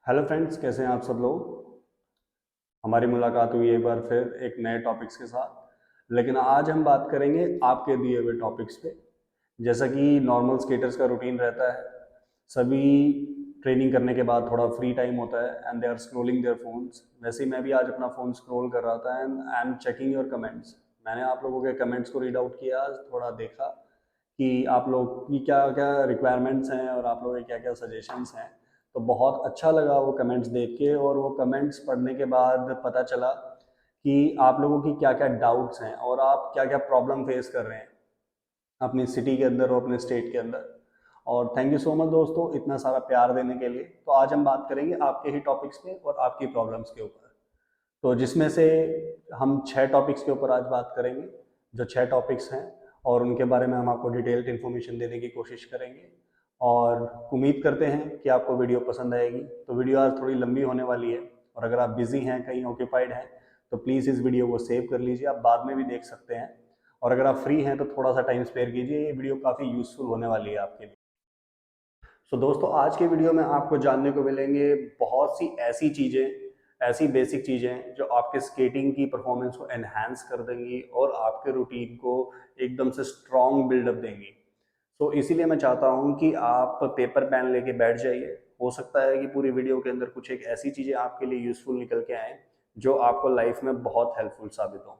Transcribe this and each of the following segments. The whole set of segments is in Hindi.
हेलो फ्रेंड्स, कैसे हैं आप सब लोग। हमारी मुलाकात हुई एक बार फिर एक नए टॉपिक्स के साथ। लेकिन आज हम बात करेंगे आपके दिए हुए टॉपिक्स पे। जैसा कि नॉर्मल स्केटर्स का रूटीन रहता है, सभी ट्रेनिंग करने के बाद थोड़ा फ्री टाइम होता है and they are scrolling their phones. वैसे ही मैं भी आज अपना फ़ोन स्क्रॉल कर रहा था and I am checking your comments. मैंने आप लोगों के कमेंट्स को रीड आउट किया, थोड़ा देखा कि आप लोग की क्या क्या रिक्वायरमेंट्स हैं और आप लोगों के क्या क्या सजेशंस हैं। तो बहुत अच्छा लगा वो कमेंट्स देख के, और वो कमेंट्स पढ़ने के बाद पता चला कि आप लोगों की क्या क्या डाउट्स हैं और आप क्या क्या प्रॉब्लम फेस कर रहे हैं अपनी सिटी के अंदर और अपने स्टेट के अंदर। और थैंक यू सो मच दोस्तों, इतना सारा प्यार देने के लिए। तो आज हम बात करेंगे आपके ही टॉपिक्स पे और आपकी प्रॉब्लम्स के ऊपर। तो जिसमें से हम 6 टॉपिक्स के ऊपर आज बात करेंगे, जो 6 टॉपिक्स हैं, और उनके बारे में हम आपको डिटेल्ड इन्फॉर्मेशन देने की कोशिश करेंगे। और उम्मीद करते हैं कि आपको वीडियो पसंद आएगी। तो वीडियो आज थोड़ी लंबी होने वाली है, और अगर आप बिजी हैं, कहीं ऑक्यूपाइड हैं, तो प्लीज़ इस वीडियो को सेव कर लीजिए, आप बाद में भी देख सकते हैं। और अगर आप फ्री हैं तो थोड़ा सा टाइम स्पेयर कीजिए, ये वीडियो काफ़ी यूज़फुल होने वाली है आपके लिए। दोस्तों, आज के वीडियो में आपको जानने को मिलेंगे बहुत सी ऐसी चीज़ें, ऐसी बेसिक चीज़ें जो आपके स्केटिंग की परफॉर्मेंस को एनहांस कर देंगी और आपके रूटीन को एकदम से स्ट्रॉन्ग बिल्डअप देंगी। तो इसीलिए मैं चाहता हूं कि आप पेपर पेन लेके बैठ जाइए। हो सकता है कि पूरी वीडियो के अंदर कुछ एक ऐसी चीज़ें आपके लिए यूज़फुल निकल के आए जो आपको लाइफ में बहुत हेल्पफुल साबित हों।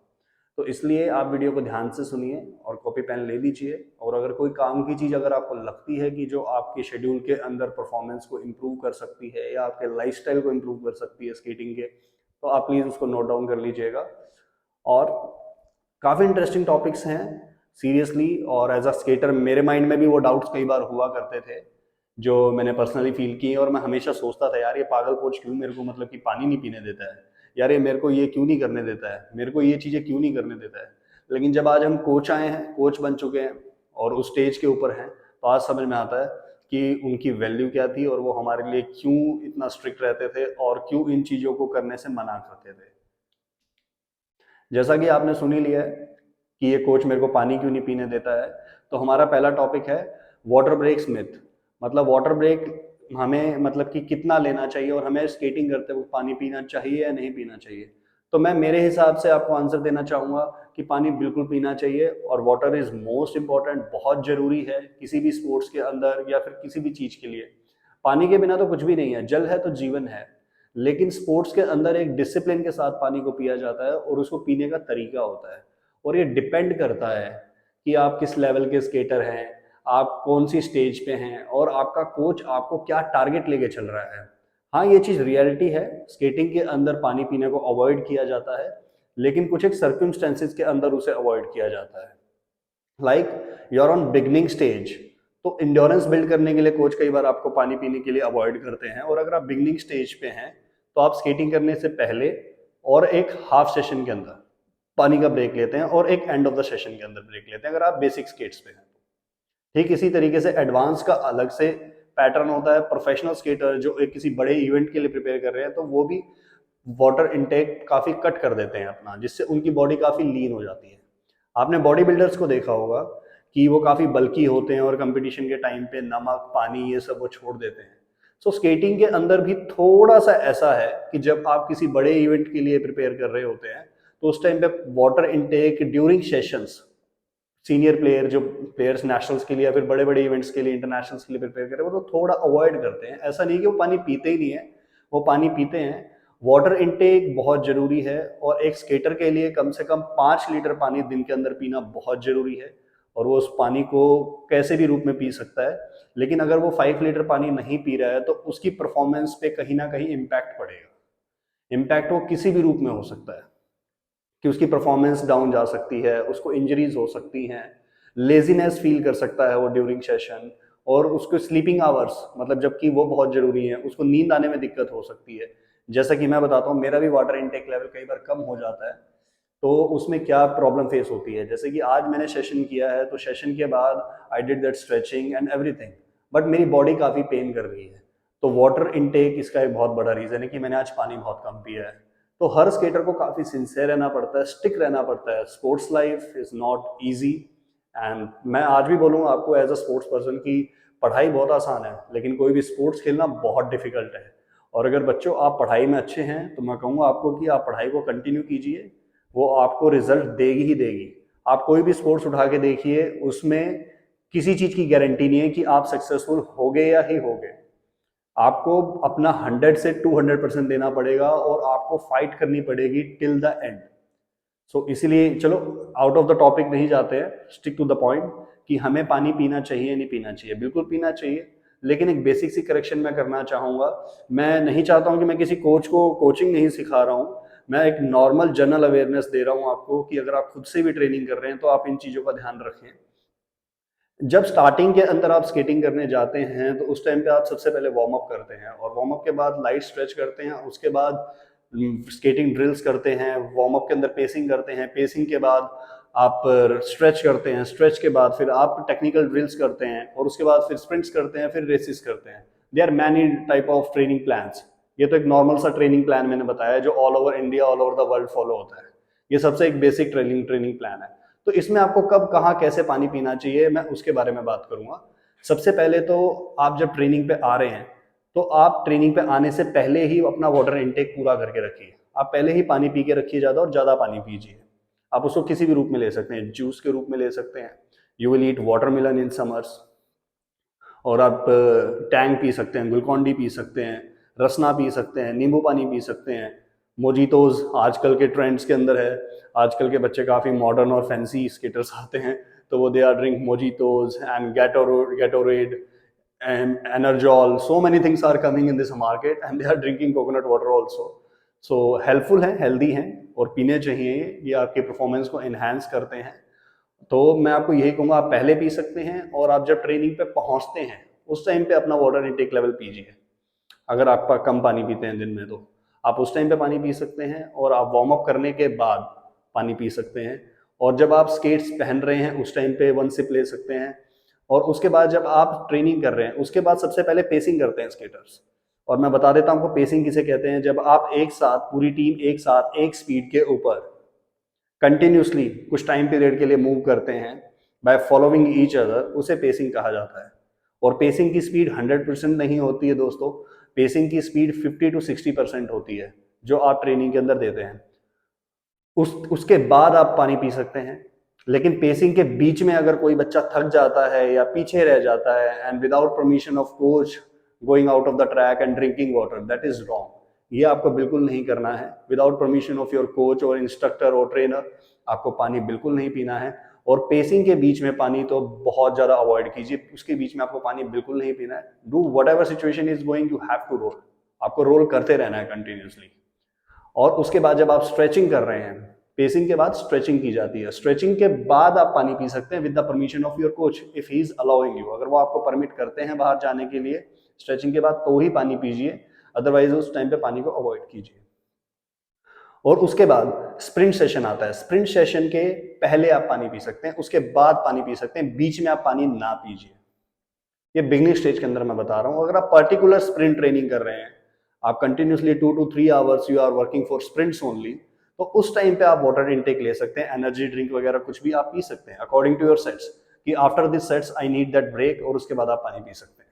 तो इसलिए आप वीडियो को ध्यान से सुनिए और कॉपी पेन ले लीजिए। और अगर कोई काम की चीज़ अगर आपको लगती है कि जो आपके शेड्यूल के अंदर परफॉर्मेंस को इम्प्रूव कर सकती है या आपके लाइफस्टाइल को इम्प्रूव कर सकती है स्केटिंग के, तो आप प्लीज़ उसको नोट डाउन कर लीजिएगा। और काफ़ी इंटरेस्टिंग टॉपिक्स हैं सीरियसली। और एज अ स्केटर मेरे माइंड में भी वो डाउट्स कई बार हुआ करते थे जो मैंने पर्सनली फील किए। और मैं हमेशा सोचता था, यार ये पागल कोच क्यों मेरे को मतलब कि पानी नहीं पीने देता है, यार ये मेरे को ये क्यों नहीं करने देता है, मेरे को ये चीज़ें क्यों नहीं करने देता है। लेकिन जब आज हम कोच आए हैं, कोच बन चुके हैं और उस स्टेज के ऊपर हैं, तो आज समझ में आता है कि उनकी वैल्यू क्या थी और वो हमारे लिए क्यों इतना स्ट्रिक्ट रहते थे और क्यों इन चीज़ों को करने से मना करते थे। जैसा कि आपने सुन ही लिया है कि ये कोच मेरे को पानी क्यों नहीं पीने देता है, तो हमारा पहला टॉपिक है वाटर ब्रेक्स मिथ। मतलब वाटर ब्रेक हमें मतलब कि कितना लेना चाहिए और हमें स्केटिंग करते वक्त पानी पीना चाहिए या नहीं पीना चाहिए। तो मैं मेरे हिसाब से आपको आंसर देना चाहूँगा कि पानी बिल्कुल पीना चाहिए, और वाटर इज़ मोस्ट इम्पॉर्टेंट, बहुत ज़रूरी है किसी भी स्पोर्ट्स के अंदर या फिर किसी भी चीज़ के लिए। पानी के बिना तो कुछ भी नहीं है, जल है तो जीवन है। लेकिन स्पोर्ट्स के अंदर एक डिसिप्लिन के साथ पानी को पिया जाता है और उसको पीने का तरीका होता है। और ये डिपेंड करता है कि आप किस लेवल के स्केटर हैं, आप कौन सी स्टेज पे हैं और आपका कोच आपको क्या टारगेट लेके चल रहा है। हाँ, ये चीज़ रियलिटी है, स्केटिंग के अंदर पानी पीने को अवॉइड किया जाता है, लेकिन कुछ एक सर्कमस्टेंसेस के अंदर उसे अवॉइड किया जाता है। Like you are on beginning stage, तो इंड्योरेंस बिल्ड करने के लिए कोच कई बार आपको पानी पीने के लिए अवॉइड करते हैं। और अगर आप बिगनिंग स्टेज पे हैं तो आप स्केटिंग करने से पहले और एक हाफ सेशन के अंदर पानी का ब्रेक लेते हैं और एक एंड ऑफ द सेशन के अंदर ब्रेक लेते हैं, अगर आप बेसिक स्केट्स पे हैं। ठीक इसी तरीके से एडवांस का अलग से पैटर्न होता है। प्रोफेशनल स्केटर जो एक किसी बड़े इवेंट के लिए प्रिपेयर कर रहे हैं, तो वो भी वाटर इनटेक काफ़ी कट कर देते हैं अपना, जिससे उनकी बॉडी काफ़ी लीन हो जाती है। आपने बॉडी बिल्डर्स को देखा होगा कि वो काफ़ी बल्की होते हैं और कंपटीशन के टाइम पे नमक पानी ये सब वो छोड़ देते हैं। सो स्केटिंग के अंदर भी थोड़ा सा ऐसा है कि जब आप किसी बड़े इवेंट के लिए प्रिपेयर कर रहे होते हैं, तो उस टाइम पे water intake during sessions, senior player जो प्लेयर्स नेशनल्स के लिए या फिर बड़े बड़े इवेंट्स के लिए इंटरनेशनल्स के लिए प्रिपेयर कर रहे हैं, वो तो थोड़ा अवॉइड करते हैं। ऐसा नहीं कि वो पानी पीते ही नहीं है, वो पानी पीते हैं। वाटर इनटेक बहुत जरूरी है, और एक स्केटर के लिए कम से कम 5 लीटर पानी दिन के अंदर पीना बहुत जरूरी है। और वो उस पानी को कैसे भी रूप में पी सकता है, लेकिन अगर वो 5 लीटर पानी नहीं पी रहा है तो उसकी परफॉर्मेंस पे कहीं ना कहीं इम्पैक्ट पड़ेगा। इम्पैक्ट वो किसी भी रूप में हो सकता है कि उसकी परफॉर्मेंस डाउन जा सकती है, उसको इंजरीज हो सकती हैं, लेजीनेस फील कर सकता है वो ड्यूरिंग सेशन, और उसको स्लीपिंग आवर्स, मतलब जबकि वो बहुत जरूरी है, उसको नींद आने में दिक्कत हो सकती है। जैसा कि मैं बताता हूँ, मेरा भी वाटर इनटेक लेवल कई बार कम हो जाता है। तो उसमें क्या प्रॉब्लम फेस होती है, जैसे कि आज मैंने सेशन किया है, तो सेशन के बाद I did that stretching and everything, but मेरी बॉडी काफ़ी पेन कर रही है। तो वाटर इनटेक इसका एक बहुत बड़ा रीज़न है कि मैंने आज पानी बहुत कम पिया है। तो हर स्केटर को काफ़ी सिंसियर रहना पड़ता है, स्टिक रहना पड़ता है। Sports life is not easy. And मैं आज भी बोलूँगा आपको एज अ स्पोर्ट्स पर्सन की पढ़ाई बहुत आसान है, लेकिन कोई भी स्पोर्ट्स खेलना बहुत डिफिकल्ट है। और अगर बच्चों आप पढ़ाई में अच्छे हैं तो मैं कहूँगा आपको कि आप पढ़ाई को कंटिन्यू कीजिए, वो आपको रिजल्ट देगी ही देगी। आप कोई भी स्पोर्ट्स उठा के देखिए, उसमें किसी चीज़ की गारंटी नहीं है कि आप सक्सेसफुल होगे या ही होगे। आपको अपना 100 से 200% देना पड़ेगा और आपको फाइट करनी पड़ेगी टिल द एंड। सो इसीलिए चलो आउट ऑफ द टॉपिक नहीं जाते हैं, स्टिक टू द पॉइंट कि हमें पानी पीना चाहिए नहीं पीना चाहिए। बिल्कुल पीना चाहिए, लेकिन एक बेसिक सी करेक्शन मैं करना चाहूँगा। मैं नहीं चाहता हूँ कि मैं किसी कोच को कोचिंग नहीं सिखा रहा हूँ, मैं एक नॉर्मल जनरल अवेयरनेस दे रहा हूँ आपको कि अगर आप खुद से भी ट्रेनिंग कर रहे हैं तो आप इन चीज़ों का ध्यान रखें। जब स्टार्टिंग के अंदर आप स्केटिंग करने जाते हैं तो उस टाइम पे आप सबसे पहले वार्म अप करते हैं और वार्म अप के बाद लाइट स्ट्रेच करते हैं, उसके बाद स्केटिंग ड्रिल्स करते हैं, वार्म अप के अंदर पेसिंग करते हैं, पेसिंग के बाद आप स्ट्रेच करते हैं, स्ट्रेच के बाद फिर आप टेक्निकल ड्रिल्स करते हैं और उसके बाद फिर स्प्रिंट्स करते हैं, फिर रेसेस करते हैं। They are many type of training plans. ये तो एक नॉर्मल सा ट्रेनिंग प्लान मैंने बताया जो all over India all over the world follow होता है। ये सबसे एक बेसिक ट्रेनिंग प्लान है। तो इसमें आपको कब कहाँ कैसे पानी पीना चाहिए मैं उसके बारे में बात करूंगा। सबसे पहले तो आप जब ट्रेनिंग पे आ रहे हैं तो आप ट्रेनिंग पे आने से पहले ही अपना वाटर इनटेक पूरा करके रखिए। आप पहले ही पानी पी के रखिए ज़्यादा और ज़्यादा पानी पीजिए। आप उसको किसी भी रूप में ले सकते हैं, जूस के रूप में ले सकते हैं, you will eat watermelon in summers, और आप टैंग पी सकते हैं, ग्लूकॉन डी पी सकते हैं, रसना पी सकते हैं, नींबू पानी पी सकते हैं, मोजीतोज आजकल के ट्रेंड्स के अंदर है। आजकल के बच्चे काफ़ी मॉडर्न और फैंसी स्केटर्स आते हैं तो वो they are drink mojitos and Gatorade and Enerzal, so many things are coming in this market and they are drinking coconut water also. So helpful है, हेल्दी हैं और पीने चाहिए। ये आपके परफॉर्मेंस को इन्हांस करते हैं। तो मैं आपको यही कहूँगा आप पहले पी सकते हैं और आप जब ट्रेनिंग पे पहुँचते हैं उस टाइम पे अपना वाटर इनटेक लेवल पीजिए। अगर आप कम पानी पीते हैं दिन में तो आप उस टाइम पे पानी पी सकते हैं और आप वार्म अप करने के बाद पानी पी सकते हैं। और जब आप स्केट्स पहन रहे हैं उस टाइम पे 1 सिप ले सकते हैं। और उसके बाद जब आप ट्रेनिंग कर रहे हैं उसके बाद सबसे पहले पेसिंग करते हैं स्केटर्स। और मैं बता देता हूँ आपको पेसिंग किसे कहते हैं। जब आप एक साथ पूरी टीम एक साथ एक स्पीड के ऊपर कंटिन्यूसली कुछ टाइम पीरियड के लिए मूव करते हैं बाय फॉलोइंग ईच अदर, उसे पेसिंग कहा जाता है। और पेसिंग की स्पीड 100% नहीं होती है दोस्तों, पेसिंग की स्पीड 50 to 60% होती है जो आप ट्रेनिंग के अंदर देते हैं। उसके बाद आप पानी पी सकते हैं। लेकिन पेसिंग के बीच में अगर कोई बच्चा थक जाता है या पीछे रह जाता है and without permission of coach going out of the track and drinking water, that is wrong. ये आपको बिल्कुल नहीं करना है। Without permission of your coach और इंस्ट्रक्टर और ट्रेनर आपको पानी बिल्कुल नहीं पीना है। और पेसिंग के बीच में पानी तो बहुत ज़्यादा अवॉइड कीजिए, उसके बीच में आपको पानी बिल्कुल नहीं पीना है। Do whatever situation is going, you have to roll, आपको रोल करते रहना है कंटिन्यूसली। और उसके बाद जब आप स्ट्रेचिंग कर रहे हैं, पेसिंग के बाद स्ट्रेचिंग की जाती है, स्ट्रेचिंग के बाद आप पानी पी सकते हैं with the permission of your coach if he is allowing you. अगर वो आपको परमिट करते हैं बाहर जाने के लिए स्ट्रेचिंग के बाद तो ही पानी पीजिए, अदरवाइज उस टाइम पे पानी को अवॉइड कीजिए। और उसके बाद स्प्रिंट सेशन आता है। स्प्रिंट सेशन के पहले आप पानी पी सकते हैं, उसके बाद पानी पी सकते हैं, बीच में आप पानी ना पीजिए। ये बिगनिंग स्टेज के अंदर मैं बता रहा हूँ। अगर आप पर्टिकुलर स्प्रिंट ट्रेनिंग कर रहे हैं, आप continuously 2 to 3 hours you are working for sprints only, तो उस टाइम पे आप वाटर इनटेक ले सकते हैं, एनर्जी ड्रिंक वगैरह कुछ भी आप पी सकते हैं अकॉर्डिंग टू योर सेट्स कि after this sets I need that break, और उसके बाद आप पानी पी सकते हैं।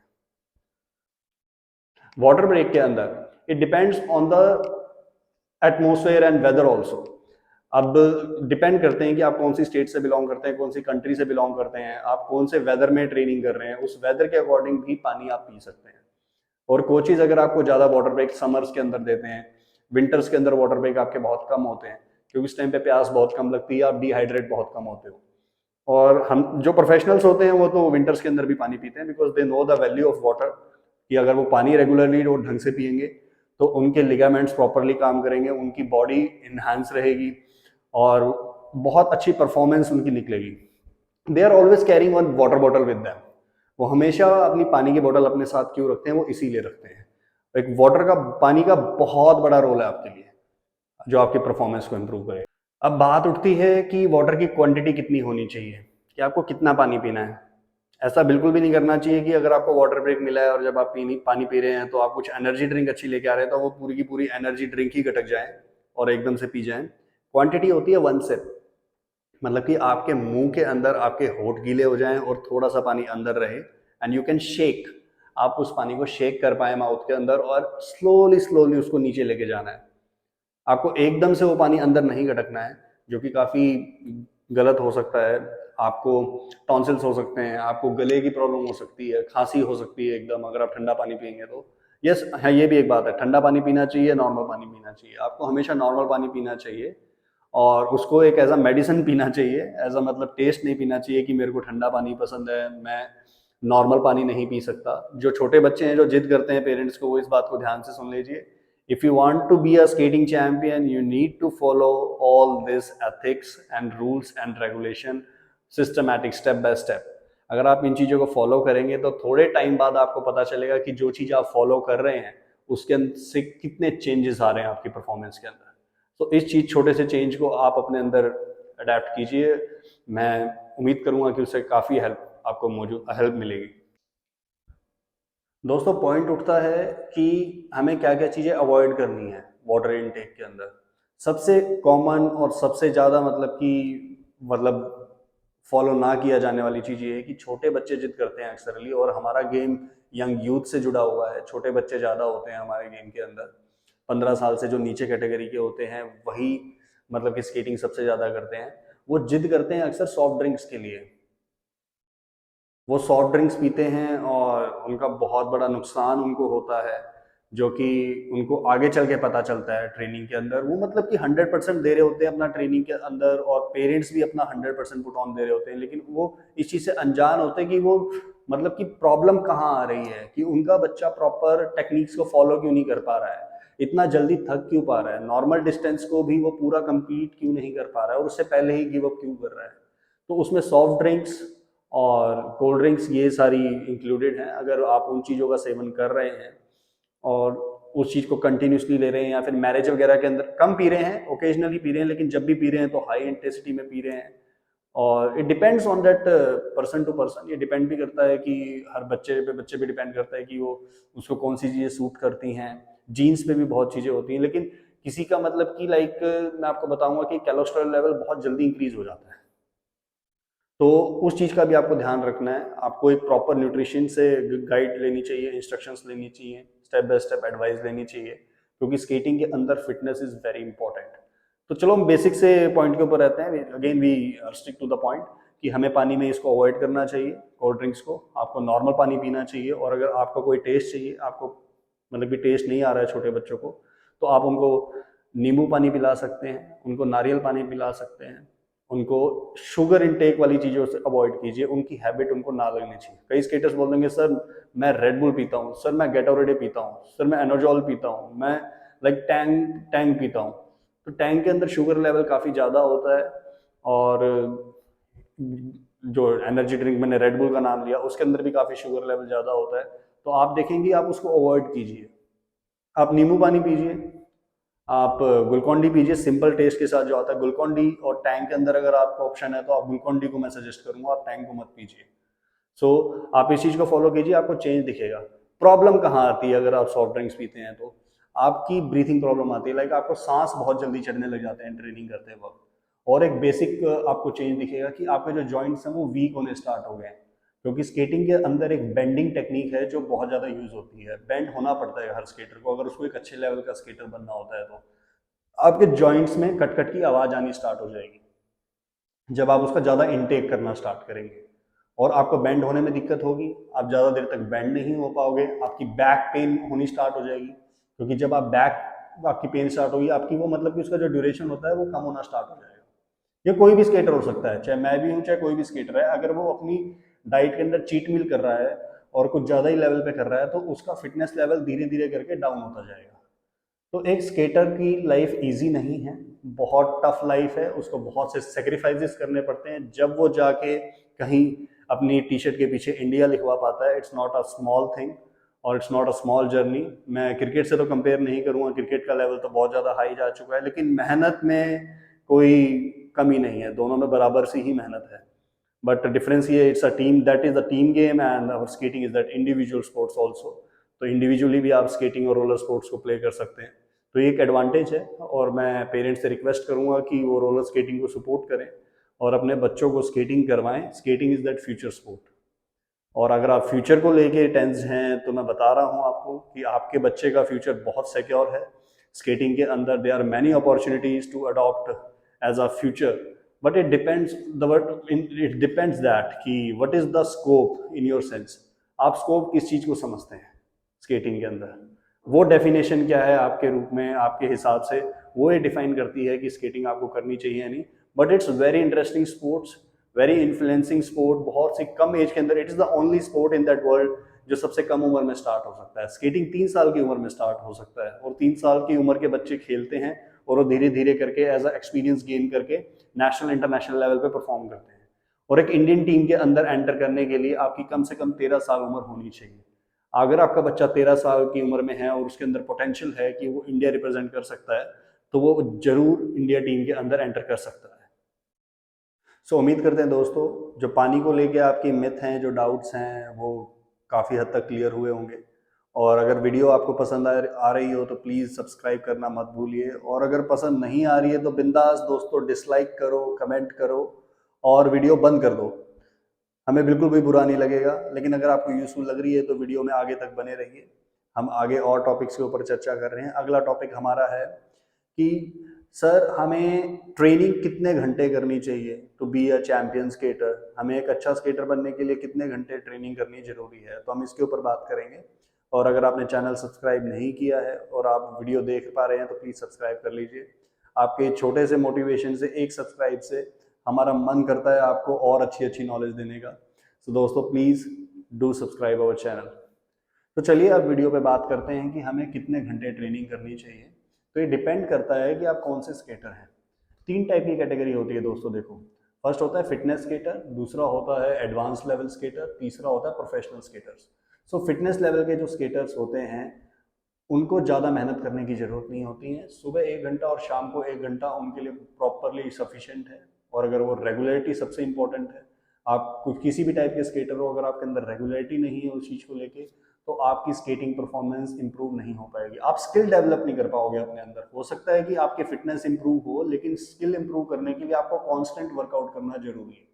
वाटर ब्रेक के अंदर it depends on the atmosphere and weather also. अब डिपेंड करते हैं कि आप कौन सी स्टेट से बिलोंग करते हैं, कौन सी कंट्री से बिलोंग करते हैं, आप कौन से वेदर में ट्रेनिंग कर रहे हैं, उस वेदर के अकॉर्डिंग भी पानी आप पी सकते हैं। और कोचेज अगर आपको ज़्यादा वाटर ब्रेक समर्स के अंदर देते हैं, विंटर्स के अंदर वाटर ब्रेक आपके बहुत कम होते हैं क्योंकि इस टाइम पे प्यास बहुत कम लगती है, आप डिहाइड्रेट बहुत कम होते हो। और हम जो प्रोफेशनल्स होते हैं वो तो विंटर्स के अंदर भी पानी पीते हैं because they know the value of water, कि अगर वो पानी रेगुलरली और ढंग से पियेंगे तो उनके लिगामेंट्स प्रॉपरली काम करेंगे, उनकी बॉडी इन्हांस रहेगी और बहुत अच्छी परफॉर्मेंस उनकी निकलेगी। They are always carrying one water bottle with them. वो हमेशा अपनी पानी की बोतल अपने साथ क्यों रखते हैं, वो इसीलिए रखते हैं। एक वाटर का, पानी का बहुत बड़ा रोल है आपके लिए जो आपकी परफॉर्मेंस को इम्प्रूव करे। अब बात उठती है कि वाटर की क्वांटिटी कितनी होनी चाहिए, कि आपको कितना पानी पीना है। ऐसा बिल्कुल भी नहीं करना चाहिए कि अगर आपको वाटर ब्रेक मिला है और जब आप पानी पी रहे हैं तो आप कुछ एनर्जी ड्रिंक अच्छी लेके आ रहे हैं तो वो पूरी की पूरी एनर्जी ड्रिंक ही गटक जाए और एकदम से पी जाए। क्वांटिटी होती है 1 सिप, मतलब कि आपके मुंह के अंदर आपके होठ गीले हो जाएं और थोड़ा सा पानी अंदर रहे एंड यू कैन शेक। आप उस पानी को शेक कर पाए माउथ के अंदर और स्लोली स्लोली उसको नीचे लेके जाना है। आपको एकदम से वो पानी अंदर नहीं गटकना है, जो कि काफ़ी गलत हो सकता है। आपको टॉन्सिल्स हो सकते हैं, आपको गले की प्रॉब्लम हो सकती है, खांसी हो सकती है एकदम अगर आप ठंडा पानी पियेंगे तो। यस हाँ, ये भी एक बात है, ठंडा पानी पीना चाहिए, नॉर्मल पानी पीना चाहिए। आपको हमेशा नॉर्मल पानी पीना चाहिए और उसको एक एज अ मेडिसिन पीना चाहिए, एज अ मतलब टेस्ट नहीं पीना चाहिए कि मेरे को ठंडा पानी पसंद है, मैं नॉर्मल पानी नहीं पी सकता। जो छोटे बच्चे हैं जो जिद करते हैं पेरेंट्स को, वो इस बात को ध्यान से सुन लीजिए। If you want to be a skating champion, you need to follow all this ethics and rules and regulation systematic step by step. अगर आप इन चीज़ों को फॉलो करेंगे तो थोड़े टाइम बाद आपको पता चलेगा कि जो चीज़ आप फॉलो कर रहे हैं उसके अंदर से कितने चेंजेस आ रहे हैं आपकी परफॉर्मेंस के अंदर। तो इस चीज़ छोटे से चेंज को आप अपने अंदर अडेप्ट कीजिए। मैं उम्मीद करूँगा कि उससे काफ़ी हेल्प आपको मौजूद हेल्प मिलेगी। दोस्तों पॉइंट उठता है कि हमें क्या क्या चीज़ें अवॉइड करनी है वाटर इनटेक के अंदर। सबसे कॉमन और सबसे ज़्यादा मतलब फॉलो ना किया जाने वाली चीज़ ये है कि छोटे बच्चे जिद करते हैं अक्सरली, और हमारा गेम यंग यूथ से जुड़ा हुआ है, छोटे बच्चे ज़्यादा होते हैं हमारे गेम के अंदर। 15 साल से जो नीचे कैटेगरी के होते हैं वही मतलब कि स्केटिंग सबसे ज़्यादा करते हैं। वो जिद करते हैं अक्सर सॉफ्ट ड्रिंक्स के लिए। वो सॉफ्ट ड्रिंक्स पीते हैं और उनका बहुत बड़ा नुकसान उनको होता है, जो कि उनको आगे चल के पता चलता है ट्रेनिंग के अंदर। वो मतलब कि 100% दे रहे होते हैं अपना ट्रेनिंग के अंदर, और पेरेंट्स भी अपना 100% पुट ऑन दे रहे होते हैं, लेकिन वो इस चीज़ से अनजान होते हैं कि वो मतलब कि प्रॉब्लम कहाँ आ रही है, कि उनका बच्चा प्रॉपर टेक्निक्स को फॉलो क्यों नहीं कर पा रहा है, इतना जल्दी थक क्यों पा रहा है, नॉर्मल डिस्टेंस को भी वो पूरा कंप्लीट क्यों नहीं कर पा रहा है, और उससे पहले ही गिव अप क्यों कर रहा है। तो उसमें सॉफ्ट ड्रिंक्स और कोल्ड ड्रिंक्स ये सारी इंक्लूडेड हैं। अगर आप उन चीज़ों का सेवन कर रहे हैं और उस चीज़ को कंटिन्यूसली ले रहे हैं, या फिर मैरिज वगैरह के अंदर कम पी रहे हैं, ओकेजनली पी रहे हैं, लेकिन जब भी पी रहे हैं तो हाई इंटेंसिटी में पी रहे हैं, और it depends on that person to person. ये डिपेंड भी करता है कि हर बच्चे पे डिपेंड करता है कि वो उसको कौन सी चीज़ें सूट करती हैं। जीन्स पे भी बहुत चीज़ें होती हैं, लेकिन किसी का मतलब कि मैं आपको बताऊंगा कि कोलेस्ट्रॉल लेवल बहुत जल्दी इंक्रीज हो जाता है। तो उस चीज़ का भी आपको ध्यान रखना है। आपको एक प्रॉपर न्यूट्रिशन से गाइड लेनी चाहिए, इंस्ट्रक्शंस लेनी चाहिए, स्टेप बाय स्टेप एडवाइस लेनी चाहिए, क्योंकि स्केटिंग के अंदर फिटनेस इज वेरी इंपॉर्टेंट। तो चलो हम बेसिक से पॉइंट के ऊपर रहते हैं। Again we stick to the point कि हमें पानी में इसको अवॉइड करना चाहिए, कोल्ड ड्रिंक्स को। आपको नॉर्मल पानी पीना चाहिए, और अगर आपको कोई टेस्ट चाहिए, आपको मतलब कि टेस्ट नहीं आ रहा है छोटे बच्चों को, तो आप उनको नींबू पानी पिला सकते हैं, उनको नारियल पानी पिला सकते हैं। उनको शुगर इनटेक वाली चीज़ों से अवॉइड कीजिए, उनकी हैबिट उनको ना लगनी चाहिए। कई स्केटर्स बोल देंगे सर मैं रेड बुल पीता हूँ, सर मैं गेटोरेडे पीता हूँ, सर मैं एनर्जॉल पीता हूँ, मैं टैंग टैंग पीता हूँ। तो टैंग के अंदर शुगर लेवल काफ़ी ज़्यादा होता है, और जो एनर्जी ड्रिंक मैंने रेड बुल का नाम लिया उसके अंदर भी काफ़ी शुगर लेवल ज़्यादा होता है। तो आप देखेंगे आप उसको अवॉइड कीजिए। आप नींबू पानी पीजिए, आप ग्लूकॉन डी पीजिए सिंपल टेस्ट के साथ जो आता है। ग्लूकॉन डी और टैंक के अंदर अगर आपका ऑप्शन है तो आप ग्लूकॉन डी को मैं सजेस्ट करूंगा, आप टैंक को मत पीजिए। सो आप इस चीज़ को फॉलो कीजिए, आपको चेंज दिखेगा। प्रॉब्लम कहाँ आती है अगर आप सॉफ्ट ड्रिंक्स पीते हैं तो? आपकी ब्रीथिंग प्रॉब्लम आती है, आपको सांस बहुत जल्दी चढ़ने लग जाते हैं ट्रेनिंग करते वक्त। और एक बेसिक आपको चेंज दिखेगा कि आपके जो जॉइंट्स हैं वो वीक होने स्टार्ट हो गए हैं, क्योंकि स्केटिंग के अंदर एक बेंडिंग टेक्निक है जो बहुत ज़्यादा यूज होती है। बेंड होना पड़ता है हर स्केटर को, अगर उसको एक अच्छे लेवल का स्केटर बनना होता है तो। आपके जॉइंट्स में कट कट की आवाज़ आनी स्टार्ट हो जाएगी जब आप उसका ज़्यादा इनटेक करना स्टार्ट करेंगे, और आपको बेंड होने में दिक्कत होगी, आप ज़्यादा देर तक बेंड नहीं हो पाओगे, आपकी बैक पेन होनी स्टार्ट हो जाएगी, क्योंकि जब आप आपकी पेन स्टार्ट होगी, आपकी वो मतलब कि उसका जो ड्यूरेशन होता है वो कम होना स्टार्ट हो जाएगा। ये कोई भी स्केटर हो सकता है, चाहे मैं भी हूँ चाहे कोई भी स्केटर है, अगर वो अपनी डाइट के अंदर चीट मील कर रहा है और कुछ ज़्यादा ही लेवल पे कर रहा है तो उसका फिटनेस लेवल धीरे धीरे करके डाउन होता जाएगा। तो एक स्केटर की लाइफ इजी नहीं है, बहुत टफ लाइफ है, उसको बहुत से सेक्रीफाइसेस करने पड़ते हैं जब वो जाके कहीं अपनी टी शर्ट के पीछे इंडिया लिखवा पाता है। It's not a small thing और it's not a small journey. मैं क्रिकेट से तो कंपेयर नहीं करूँगा, क्रिकेट का लेवल तो बहुत ज़्यादा हाई जा चुका है, लेकिन मेहनत में कोई कमी नहीं है, दोनों में बराबर सी ही मेहनत है। बट डिफरेंस ये, it's a team, that is a team game, and our skating is that individual sports also. तो इंडिविजुअली भी आप स्केटिंग और रोलर स्पोर्ट्स को प्ले कर सकते हैं, तो ये एक एडवांटेज है। और मैं पेरेंट्स से रिक्वेस्ट करूंगा कि वो रोलर स्केटिंग को सपोर्ट करें और अपने बच्चों को स्केटिंग करवाएं। Skating is that future sport. और अगर आप फ्यूचर को लेके टेंस हैं तो मैं बता रहा हूँ आपको कि आपके बच्चे का फ्यूचर बहुत सिक्योर है। स्केटिंग के अंदर there are many opportunities to adopt as a future, but it depends it depends that कि what is the scope in your sense. आप स्कोप किस चीज़ को समझते हैं स्केटिंग के अंदर, वो डेफिनेशन क्या है आपके रूप में, आपके हिसाब से वो ये डिफाइन करती है कि स्केटिंग आपको करनी चाहिए या नहीं। But it's very interesting sports, very influencing sport. बहुत सी कम एज के अंदर it is the only sport in that world जो सबसे कम उम्र में स्टार्ट हो सकता है। स्केटिंग 3 साल की उम्र में स्टार्ट हो सकता है और 3 साल की उम्र के बच्चे खेलते हैं और वो धीरे धीरे करके एज अ एक्सपीरियंस गेन करके नेशनल इंटरनेशनल लेवल पे परफॉर्म करते हैं। और एक इंडियन टीम के अंदर एंटर करने के लिए आपकी कम से कम 13 साल उम्र होनी चाहिए। अगर आपका बच्चा 13 साल की उम्र में है और उसके अंदर पोटेंशियल है कि वो इंडिया रिप्रेजेंट कर सकता है, तो वो जरूर इंडिया टीम के अंदर एंटर कर सकता है। उम्मीद करते हैं दोस्तों जो पानी को लेके आपके मिथ हैं, जो डाउट्स हैं, वो काफ़ी हद तक क्लियर हुए होंगे। और अगर वीडियो आपको पसंद आ रही हो तो प्लीज़ सब्सक्राइब करना मत भूलिए, और अगर पसंद नहीं आ रही है तो बिंदास दोस्तों डिसलाइक करो, कमेंट करो और वीडियो बंद कर दो, हमें बिल्कुल भी बुरा नहीं लगेगा। लेकिन अगर आपको यूज़फुल लग रही है तो वीडियो में आगे तक बने रहिए। हम आगे और टॉपिक्स के ऊपर चर्चा कर रहे हैं। अगला टॉपिक हमारा है कि सर हमें ट्रेनिंग कितने घंटे करनी चाहिए to be a champion skater. हमें एक अच्छा स्केटर बनने के लिए कितने घंटे ट्रेनिंग करनी जरूरी है, तो हम इसके ऊपर बात करेंगे। और अगर आपने चैनल सब्सक्राइब नहीं किया है और आप वीडियो देख पा रहे हैं तो प्लीज़ सब्सक्राइब कर लीजिए। आपके छोटे से मोटिवेशन से, एक सब्सक्राइब से हमारा मन करता है आपको और अच्छी अच्छी नॉलेज देने का। तो दोस्तों please do subscribe our channel. तो चलिए अब वीडियो पे बात करते हैं कि हमें कितने घंटे ट्रेनिंग करनी चाहिए। तो ये डिपेंड करता है कि आप कौन से स्केटर हैं। 3 टाइप की कैटेगरी होती है दोस्तों। देखो, फर्स्ट होता है फिटनेस स्केटर, दूसरा होता है एडवांस लेवल स्केटर, तीसरा होता है प्रोफेशनल स्केटर्स। फिटनेस लेवल के जो स्केटर्स होते हैं उनको ज़्यादा मेहनत करने की ज़रूरत नहीं होती है। सुबह 1 घंटा और शाम को 1 घंटा उनके लिए प्रॉपरली सफिशिएंट है। और अगर वो रेगुलरिटी सबसे इंपॉर्टेंट है, आप कुछ किसी भी टाइप के स्केटर हो, अगर आपके अंदर रेगुलरिटी नहीं है उस चीज़ को लेके, तो आपकी स्केटिंग परफॉर्मेंस इंप्रूव नहीं हो पाएगी। आप स्किल डेवलप नहीं कर पाओगे अपने अंदर। हो सकता है कि आपकी फिटनेस इंप्रूव हो, लेकिन स्किल इंप्रूव करने के लिए आपको कांस्टेंट वर्कआउट करना जरूरी है।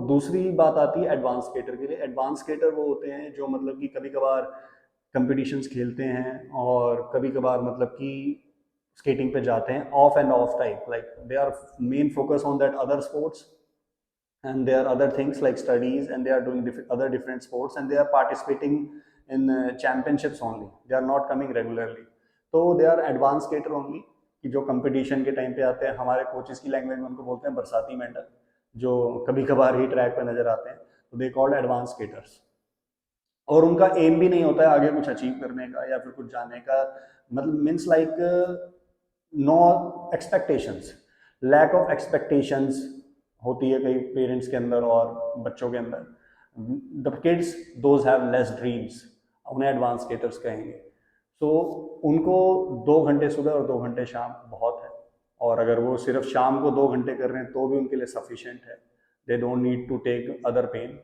दूसरी बात आती है एडवांस स्केटर के लिए। एडवांस स्केटर वो होते हैं जो मतलब कि कभी कभार कंपटीशंस खेलते हैं और कभी कभार मतलब कि स्केटिंग पे जाते हैं off and off type, like they are main focus on that other sports and there are other things like studies, and they are doing other different sports, and they are participating in championships only. They are not coming regularly, तो they are advanced skater only, कि जो कंपटीशन के टाइम पे आते हैं। हमारे कोचेस की लैंग्वेज में उनको बोलते हैं बरसाती मेंढक, जो कभी कभार ही ट्रैक पे नजर आते हैं। तो दे कॉल्ड एडवांस स्केटर्स। और उनका एम भी नहीं होता है आगे कुछ अचीव करने का या फिर कुछ जाने का, मतलब means like no expectations, lack of expectations होती है कई पेरेंट्स के अंदर और बच्चों के अंदर। The kids those have less dreams, उन्हें एडवांस स्केटर्स कहेंगे। उनको 2 घंटे सुबह और 2 घंटे शाम बहुत है। और अगर वो सिर्फ शाम को 2 घंटे कर रहे हैं तो भी उनके लिए सफिशिएंट है। They don't need to take other pain.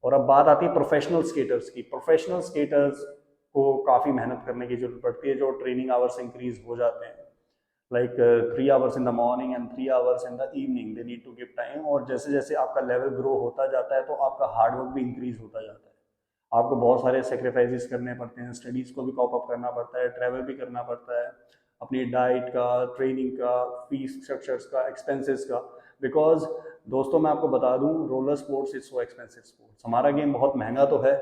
और अब बात आती है प्रोफेशनल स्केटर्स की। प्रोफेशनल स्केटर्स को काफ़ी मेहनत करने की जरूरत पड़ती है, जो ट्रेनिंग आवर्स इंक्रीज हो जाते हैं, like 3 hours in the morning and 3 hours in the evening, they need to give time. और जैसे जैसे आपका लेवल ग्रो होता जाता है तो आपका हार्डवर्क भी इंक्रीज होता जाता है। आपको बहुत सारे सेक्रीफाइसेस करने पड़ते हैं, स्टडीज़ को भी कॉप अप करना पड़ता है, ट्रैवल भी करना पड़ता है, अपनी डाइट का, ट्रेनिंग का, फीस स्ट्रक्चर्स का, एक्सपेंसेस का। बिकॉज दोस्तों मैं आपको बता दूं, roller sports is so expensive sports. हमारा गेम बहुत महंगा तो है,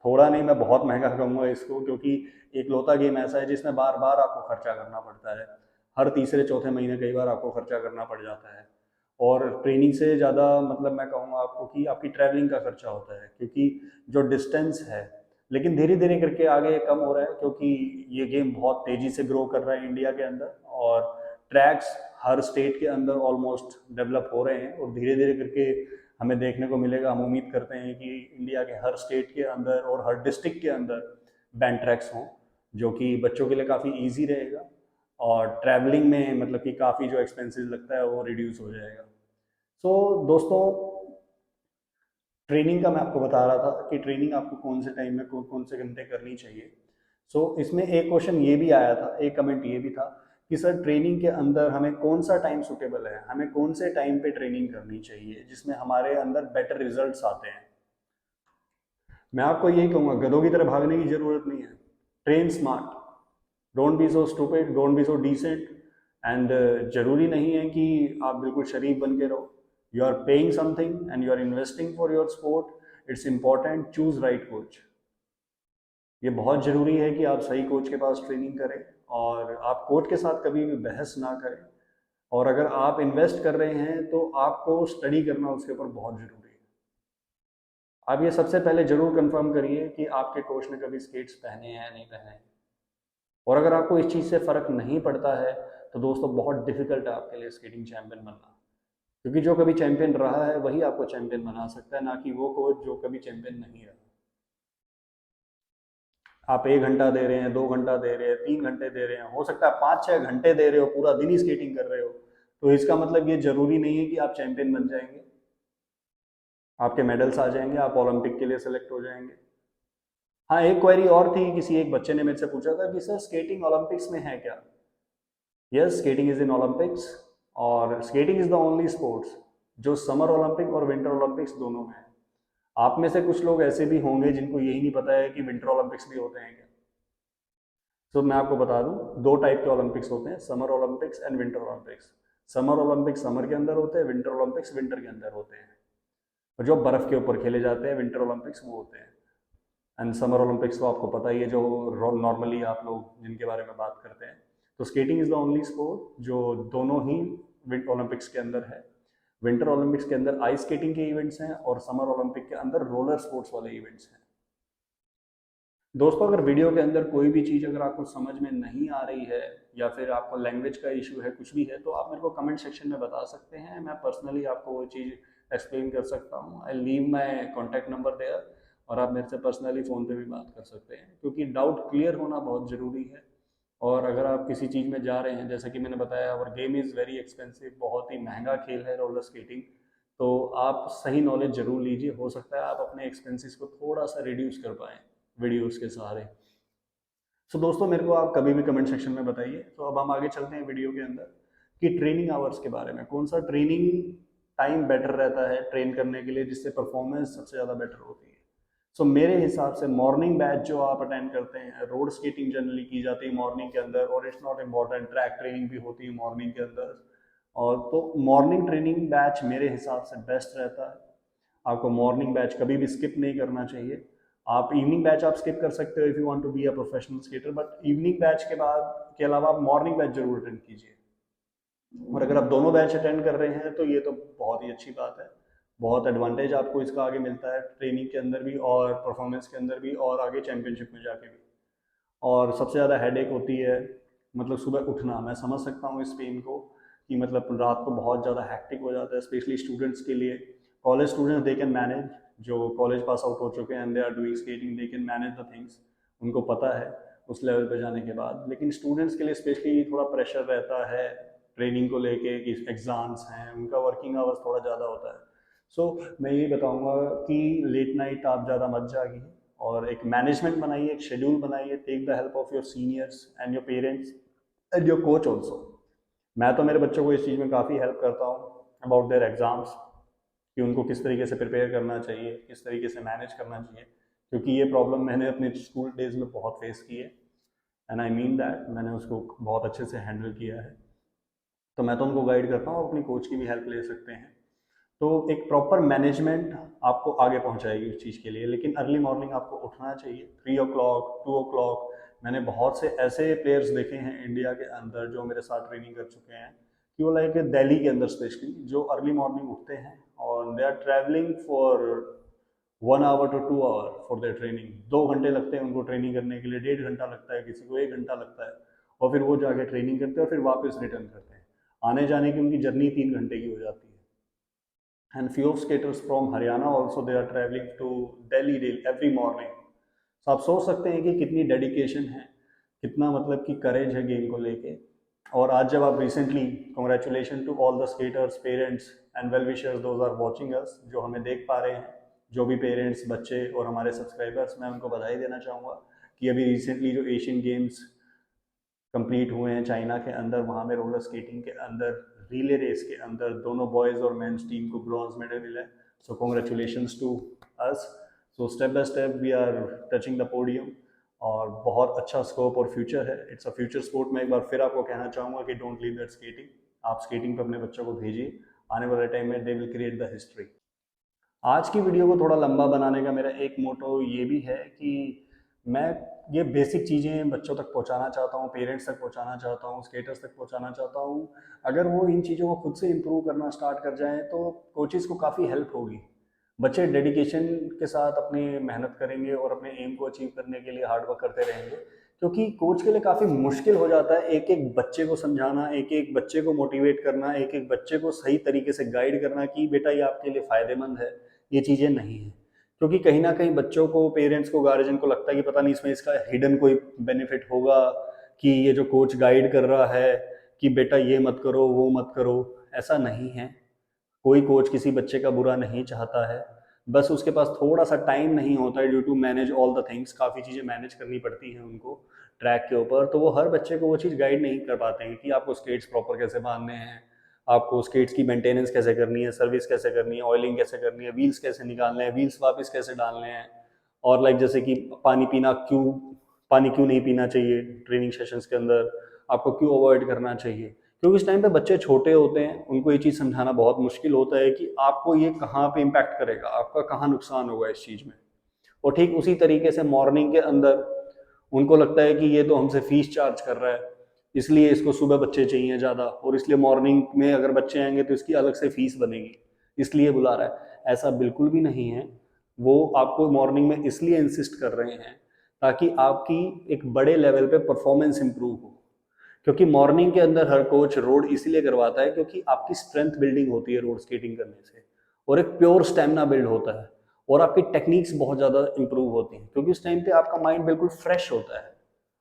थोड़ा नहीं, मैं बहुत महंगा कहूँगा इसको, क्योंकि एक लौता गेम ऐसा है जिसमें बार बार आपको खर्चा करना पड़ता है। हर तीसरे चौथे महीने कई बार आपको खर्चा करना पड़ जाता है। और ट्रेनिंग से ज़्यादा मतलब मैं कहूँगा आपको कि आपकी ट्रैवलिंग का खर्चा होता है, क्योंकि जो डिस्टेंस है, लेकिन धीरे धीरे करके आगे कम हो रहा है क्योंकि ये गेम बहुत तेज़ी से ग्रो कर रहा है इंडिया के अंदर। और ट्रैक्स हर स्टेट के अंदर ऑलमोस्ट डेवलप हो रहे हैं और धीरे धीरे करके हमें देखने को मिलेगा। हम उम्मीद करते हैं कि इंडिया के हर स्टेट के अंदर और हर डिस्ट्रिक्ट के अंदर बैंड ट्रैक्स हों, जो कि बच्चों के लिए काफ़ी ईजी रहेगा और ट्रैवलिंग में मतलब कि काफ़ी जो एक्सपेंसेस लगता है वो रिड्यूस हो जाएगा। दोस्तों ट्रेनिंग का मैं आपको बता रहा था कि ट्रेनिंग आपको कौन से टाइम में कौन से घंटे करनी चाहिए। इसमें एक क्वेश्चन ये भी आया था, एक कमेंट ये भी था कि सर ट्रेनिंग के अंदर हमें कौन सा टाइम सुटेबल है, हमें कौन से टाइम पे ट्रेनिंग करनी चाहिए जिसमें हमारे अंदर बेटर रिजल्ट्स आते हैं। मैं आपको यही कहूँगा, गधों की तरह भागने की जरूरत नहीं है। Train smart, don't be so stupid, don't be so decent. And जरूरी नहीं है कि आप बिल्कुल शरीफ बन के रहो। You are paying something and you are investing for your sport. It's important, choose right coach. ये बहुत जरूरी है कि आप सही कोच के पास ट्रेनिंग करें और आप कोच के साथ कभी भी बहस ना करें। और अगर आप इन्वेस्ट कर रहे हैं तो आपको स्टडी करना उसके ऊपर बहुत जरूरी है। आप ये सबसे पहले जरूर कंफर्म करिए कि आपके कोच ने कभी स्केट्स पहने हैं या नहीं पहने हैं। और अगर आपको इस चीज़ से फ़र्क नहीं पड़ता है तो दोस्तों बहुत डिफिकल्ट है आपके लिए स्केटिंग चैंपियन बनना। क्योंकि जो कभी चैंपियन रहा है वही आपको चैंपियन बना सकता है, ना कि वो कोच जो कभी चैंपियन नहीं रहा। आप 1 घंटा दे रहे हैं, 2 घंटा दे रहे हैं, 3 घंटे दे रहे हैं, हो सकता है 5-6 घंटे दे रहे हो, पूरा दिन ही स्केटिंग कर रहे हो, तो इसका मतलब ये जरूरी नहीं है कि आप चैंपियन बन जाएंगे, आपके मेडल्स आ जाएंगे, आप ओलंपिक के लिए सेलेक्ट हो जाएंगे। हाँ, एक क्वेरी और थी, किसी एक बच्चे ने मेरे से पूछा था कि सर स्केटिंग ओलंपिक्स में है क्या? Yes, skating is in Olympics. और skating is the only sports जो समर ओलंपिक और विंटर ओलंपिक्स दोनों में है। आप में से कुछ लोग ऐसे भी होंगे जिनको यही नहीं पता है कि विंटर ओलंपिक्स भी होते हैं क्या। तो मैं आपको बता दूं, 2 टाइप के ओलंपिक्स होते हैं, summer Olympics and winter Olympics. Summer Olympics summer के अंदर होते हैं, विंटर ओलंपिक्स विंटर के अंदर होते हैं। और जो बर्फ के ऊपर खेले जाते हैं विंटर ओलंपिक्स वो होते हैं। एंड समर ओलंपिक्स तो आपको पता ही है, जो नॉर्मली आप लोग जिनके बारे में बात करते हैं। तो skating is the only sport जो दोनों ही विंटर ओलंपिक्स के अंदर है। विंटर ओलंपिक्स के अंदर आइस स्केटिंग के इवेंट्स हैं और समर ओलंपिक के अंदर रोलर स्पोर्ट्स वाले इवेंट्स हैं। दोस्तों, अगर वीडियो के अंदर कोई भी चीज़ अगर आपको समझ में नहीं आ रही है या फिर आपको लैंग्वेज का इशू है, कुछ भी है, तो आप मेरे को कमेंट सेक्शन में बता सकते हैं। मैं पर्सनली आपको वो चीज़ एक्सप्लेन कर सकता हूँ। I leave my contact number there और आप मेरे से पर्सनली फ़ोन पे भी बात कर सकते हैं, क्योंकि डाउट क्लियर होना बहुत ज़रूरी है। और अगर आप किसी चीज़ में जा रहे हैं, जैसे कि मैंने बताया, और गेम इज़ वेरी एक्सपेंसिव, बहुत ही महंगा खेल है रोलर स्केटिंग, तो आप सही नॉलेज जरूर लीजिए। हो सकता है आप अपने एक्सपेंसेस को थोड़ा सा रिड्यूस कर पाएँ वीडियोस के सहारे। सो दोस्तों, मेरे को आप कभी भी कमेंट सेक्शन में बताइए। तो अब हम आगे चलते हैं वीडियो के अंदर कि ट्रेनिंग आवर्स के बारे में, कौन सा ट्रेनिंग टाइम बेटर रहता है ट्रेन करने के लिए, जिससे परफॉर्मेंस सबसे ज़्यादा बेटर होती है। सो मेरे हिसाब से मॉर्निंग बैच जो आप अटेंड करते हैं, रोड स्केटिंग जनरली की जाती है मॉर्निंग के अंदर, और it's not important, track training भी होती है मॉर्निंग के अंदर। और तो मॉर्निंग ट्रेनिंग बैच मेरे हिसाब से बेस्ट रहता है। आपको मॉर्निंग बैच कभी भी स्किप नहीं करना चाहिए। आप इवनिंग बैच आप स्किप कर सकते हो if you want to be a professional skater, but evening batch के बाद के अलावा आप मॉर्निंग बैच जरूर अटेंड कीजिए। और अगर आप दोनों बैच अटेंड कर रहे हैं तो ये तो बहुत ही अच्छी बात है। बहुत एडवांटेज आपको इसका आगे मिलता है, ट्रेनिंग के अंदर भी और परफॉर्मेंस के अंदर भी और आगे चैंपियनशिप में जाके भी। और सबसे ज़्यादा हेडेक होती है मतलब सुबह उठना। मैं समझ सकता हूँ इस पेन को कि मतलब रात को बहुत ज़्यादा हैक्टिक हो जाता है, स्पेशली स्टूडेंट्स के लिए। College students they can manage, जो कॉलेज पास आउट हो चुके हैं and they are doing skating, they can manage the things, उनको पता है उस लेवल पे जाने के बाद। लेकिन स्टूडेंट्स के लिए स्पेशली थोड़ा प्रेशर रहता है ट्रेनिंग को लेके कि एग्ज़ाम्स हैं, उनका वर्किंग आवर्स थोड़ा ज़्यादा होता है। सो मैं यही बताऊंगा कि लेट नाइट आप ज़्यादा मत जागिए और एक मैनेजमेंट बनाइए, एक शेड्यूल बनाइए। Take the help of your seniors and your parents and your coach also. मैं तो मेरे बच्चों को इस चीज़ में काफ़ी हेल्प करता हूँ अबाउट देयर एग्ज़ाम्स, कि उनको किस तरीके से प्रिपेयर करना चाहिए, किस तरीके से मैनेज करना चाहिए, क्योंकि ये प्रॉब्लम मैंने अपने स्कूल डेज में बहुत फेस की है एंड आई मीन दैट मैंने उसको बहुत अच्छे से हैंडल किया है। तो मैं तो उनको गाइड करता हूँ, अपनी कोच की भी हेल्प ले सकते हैं। तो एक प्रॉपर मैनेजमेंट आपको आगे पहुंचाएगी उस चीज़ के लिए। लेकिन अर्ली मॉर्निंग आपको उठना चाहिए, 3 o'clock 2 o'clock। मैंने बहुत से ऐसे प्लेयर्स देखे हैं इंडिया के अंदर जो मेरे साथ ट्रेनिंग कर चुके हैं कि वो लाइक दिल्ली के अंदर स्पेशली जो अर्ली मॉर्निंग उठते हैं और they are travelling for 1 hour to 2 hour for their training. 2 घंटे लगते हैं उनको ट्रेनिंग करने के लिए, 1.5 घंटा लगता है, किसी को 1 घंटा लगता है, और फिर वो जाके ट्रेनिंग करते हैं और फिर वापस रिटर्न करते हैं। आने जाने की उनकी जर्नी 3 घंटे की हो जाती है। And few of skaters from Haryana also they are traveling to Delhi daily every morning। तो आप सोच सकते हैं कि कितनी डेडिकेशन है, कितना मतलब कि करेज है गेम को लेके। और आज जब आप recently, congratulation to all the skaters parents and well wishers those are watching us, जो हमें देख पा रहे हैं, जो भी पेरेंट्स बच्चे और हमारे सब्सक्राइबर्स, मैं उनको बधाई देना चाहूँगा कि अभी रिसेंटली जो एशियन गेम्स कंप्लीट हुए हैं चाइना के अंदर, वहाँ में रोलर स्केटिंग के अंदर रिले रेस के अंदर दोनों बॉयज़ और मेंस टीम को ब्रॉन्ज मेडल मिला है। So congratulations to us. So step by step we are touching the podium और बहुत अच्छा स्कोप और फ्यूचर है। It's a future sport. मैं एक बार फिर आपको कहना चाहूँगा कि डोंट लीव दैट स्केटिंग। आप स्केटिंग पर अपने बच्चों को भेजिए, आने वाले टाइम में they will create the history. आज की वीडियो को थोड़ा लंबा बनाने का मेरा एक मोटो ये भी है कि मैं ये बेसिक चीज़ें बच्चों तक पहुंचाना चाहता हूँ, पेरेंट्स तक पहुंचाना चाहता हूँ, स्केटर्स तक पहुंचाना चाहता हूँ। अगर वो इन चीज़ों को खुद से इम्प्रूव करना स्टार्ट कर जाएं तो कोचेज़ को काफ़ी हेल्प होगी। बच्चे डेडिकेशन के साथ अपनी मेहनत करेंगे और अपने एम को अचीव करने के लिए हार्ड वर्क करते रहेंगे, क्योंकि कोच के लिए काफ़ी मुश्किल हो जाता है एक एक बच्चे को समझाना, एक एक बच्चे को मोटिवेट करना, एक एक बच्चे को सही तरीके से गाइड करना कि बेटा ये आपके लिए फ़ायदेमंद है, ये चीज़ें नहीं है। क्योंकि कहीं ना कहीं बच्चों को, पेरेंट्स को, गार्जियन को लगता है कि पता नहीं इसमें इसका हिडन कोई बेनिफिट होगा, कि ये जो कोच गाइड कर रहा है कि बेटा ये मत करो वो मत करो। ऐसा नहीं है। कोई कोच किसी बच्चे का बुरा नहीं चाहता है, बस उसके पास थोड़ा सा टाइम नहीं होता है due to manage all the things. काफ़ी चीज़ें मैनेज करनी पड़ती हैं उनको ट्रैक के ऊपर, तो वो हर बच्चे को वो चीज़ गाइड नहीं कर पाते हैं कि आपको स्केट्स प्रॉपर कैसे बांधने हैं, आपको स्केट्स की मेंटेनेंस कैसे करनी है, सर्विस कैसे करनी है, ऑयलिंग कैसे करनी है, व्हील्स कैसे निकालने हैं, व्हील्स वापस कैसे डालने हैं, और लाइक जैसे कि पानी क्यों नहीं पीना चाहिए ट्रेनिंग सेशंस के अंदर, आपको क्यों अवॉइड करना चाहिए। क्योंकि इस टाइम पे बच्चे छोटे होते हैं, उनको ये चीज़ समझाना बहुत मुश्किल होता है कि आपको ये कहाँ पे इम्पैक्ट करेगा, आपका कहाँ नुकसान होगा इस चीज़ में। और ठीक उसी तरीके से मॉर्निंग के अंदर उनको लगता है कि ये तो हमसे फीस चार्ज कर रहा है, इसलिए इसको सुबह बच्चे चाहिए ज़्यादा, और इसलिए मॉर्निंग में अगर बच्चे आएंगे तो इसकी अलग से फीस बनेगी, इसलिए बुला रहा है। ऐसा बिल्कुल भी नहीं है। वो आपको मॉर्निंग में इसलिए इंसिस्ट कर रहे हैं ताकि आपकी एक बड़े लेवल पे परफॉर्मेंस इंप्रूव हो। क्योंकि मॉर्निंग के अंदर हर कोच रोड इसीलिए करवाता है क्योंकि आपकी स्ट्रेंथ बिल्डिंग होती है रोड स्केटिंग करने से, और एक प्योर स्टेमिना बिल्ड होता है, और आपकी टेक्निक्स बहुत ज़्यादा इंप्रूव होती हैं, क्योंकि उस टाइम पे आपका माइंड बिल्कुल फ्रेश होता है,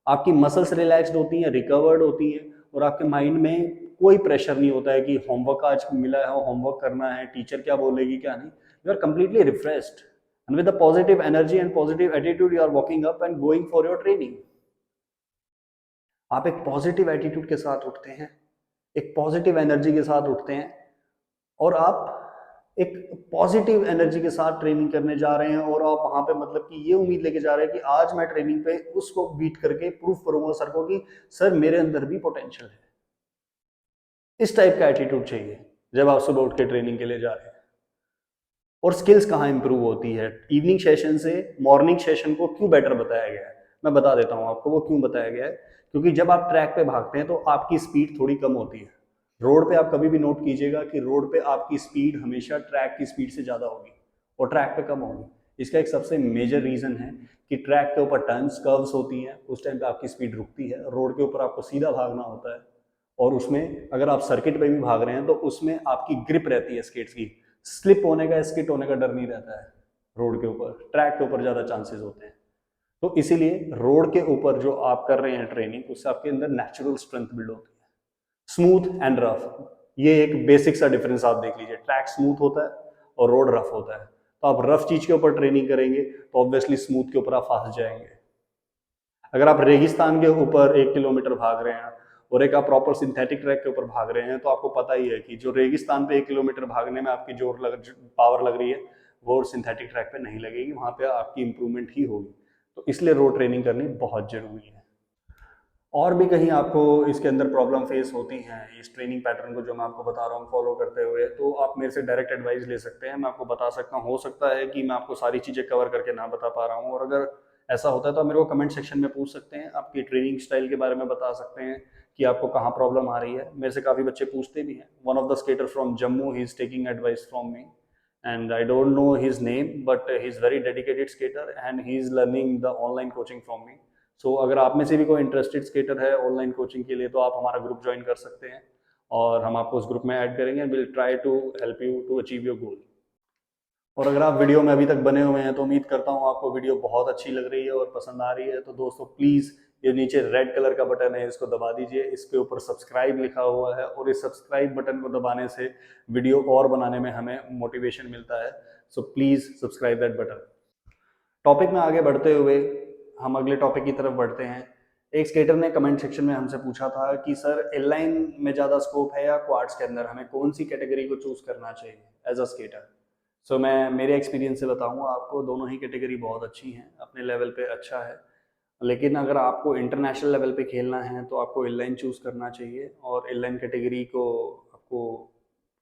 आपकी मसल्स रिलैक्स्ड होती हैं, रिकवर्ड होती हैं, और आपके माइंड में कोई प्रेशर नहीं होता है कि होमवर्क आज मिला है, होमवर्क करना है, टीचर क्या बोलेगी क्या नहीं। You are completely refreshed and with a positive energy and positive attitude you are walking up and going for your training. आप एक पॉजिटिव एटीट्यूड के साथ उठते हैं, एक पॉजिटिव एनर्जी के साथ उठते हैं, और आप एक पॉजिटिव एनर्जी के साथ ट्रेनिंग करने जा रहे हैं, और आप वहां पे मतलब कि ये उम्मीद लेके जा रहे हैं कि आज मैं ट्रेनिंग पे उसको बीट करके प्रूफ करूंगा सर को कि सर मेरे अंदर भी पोटेंशियल है। इस टाइप का एटीट्यूड चाहिए जब आप सुबह उठ के ट्रेनिंग के लिए जा रहे हैं। और स्किल्स कहाँ इंप्रूव होती है इवनिंग सेशन से मॉर्निंग सेशन को क्यों बेटर बताया गया है, मैं बता देता हूँ आपको वो क्यों बताया गया है। क्योंकि जब आप ट्रैक पे भागते हैं तो आपकी स्पीड थोड़ी कम होती है। रोड पे आप कभी भी नोट कीजिएगा कि रोड पे आपकी स्पीड हमेशा ट्रैक की स्पीड से ज़्यादा होगी और ट्रैक पे कम होगी। इसका एक सबसे मेजर रीज़न है कि ट्रैक के ऊपर टर्न्स, कर्व्स होती हैं, उस टाइम पे आपकी स्पीड रुकती है। रोड के ऊपर आपको सीधा भागना होता है, और उसमें अगर आप सर्किट पे भी भाग रहे हैं तो उसमें आपकी ग्रिप रहती है स्केट्स की, स्लिप होने का, स्किट होने का डर नहीं रहता है। रोड के ऊपर, ट्रैक के ऊपर ज़्यादा चांसेस होते हैं। तो इसीलिए रोड के ऊपर जो आप कर रहे हैं ट्रेनिंग, उससे आपके अंदर नेचुरल स्ट्रेंथ बिल्ड होती है। स्मूथ एंड रफ, ये एक बेसिक सा डिफरेंस आप देख लीजिए। ट्रैक स्मूथ होता है और रोड रफ होता है। तो आप रफ चीज के ऊपर ट्रेनिंग करेंगे तो ऑब्वियसली स्मूथ के ऊपर आप फंस जाएंगे। अगर आप रेगिस्तान के ऊपर 1 किलोमीटर भाग रहे हैं और एक आप प्रॉपर सिंथेटिक ट्रैक के ऊपर भाग रहे हैं, तो आपको पता ही है कि जो रेगिस्तान पे 1 किलोमीटर भागने में आपकी पावर लग रही है, वो सिंथेटिक ट्रैक पे नहीं लगेगी, वहां पे आपकी इंप्रूवमेंट ही होगी। तो इसलिए रोड ट्रेनिंग करनी बहुत जरूरी है। और भी कहीं आपको इसके अंदर प्रॉब्लम फेस होती हैं इस ट्रेनिंग पैटर्न को जो मैं आपको बता रहा हूँ फॉलो करते हुए, तो आप मेरे से डायरेक्ट एडवाइस ले सकते हैं। मैं आपको बता सकता हूँ, हो सकता है कि मैं आपको सारी चीज़ें कवर करके ना बता पा रहा हूँ, और अगर ऐसा होता है तो आप मेरे को कमेंट सेक्शन में पूछ सकते हैं, आपकी ट्रेनिंग स्टाइल के बारे में बता सकते हैं कि आपको कहाँ प्रॉब्लम आ रही है। मेरे से काफ़ी बच्चे पूछते भी हैं। One of the skater from Jammu, he is taking advice from me, and I don't know his name, but he's very dedicated skater and he is learning the online coaching from me. So अगर आप में से भी कोई इंटरेस्टेड स्केटर है ऑनलाइन कोचिंग के लिए, तो आप हमारा ग्रुप ज्वाइन कर सकते हैं और हम आपको उस ग्रुप में ऐड करेंगे। Will try to help you to achieve your goal. और अगर आप वीडियो में अभी तक बने हुए हैं तो उम्मीद करता हूँ आपको वीडियो बहुत अच्छी लग रही है और पसंद आ रही है। तो दोस्तों प्लीज़, ये नीचे रेड कलर का बटन है, इसको दबा दीजिए। इसके ऊपर सब्सक्राइब लिखा हुआ है, और इस सब्सक्राइब बटन को दबाने से वीडियो और बनाने में हमें मोटिवेशन मिलता है। So please subscribe that button. Topic में आगे बढ़ते हुए हम अगले टॉपिक की तरफ बढ़ते हैं। एक स्केटर ने कमेंट सेक्शन में हमसे पूछा था कि सर इनलाइन में ज़्यादा स्कोप है या क्वाड्स के अंदर, हमें कौन सी कैटेगरी को चूज करना चाहिए एज अ स्केटर। सो मैं मेरे एक्सपीरियंस से बताऊंगा आपको, दोनों ही कैटेगरी बहुत अच्छी हैं, अपने लेवल पे अच्छा है। लेकिन अगर आपको इंटरनेशनल लेवल पे खेलना है तो आपको इनलाइन चूज़ करना चाहिए और इनलाइन कैटेगरी को आपको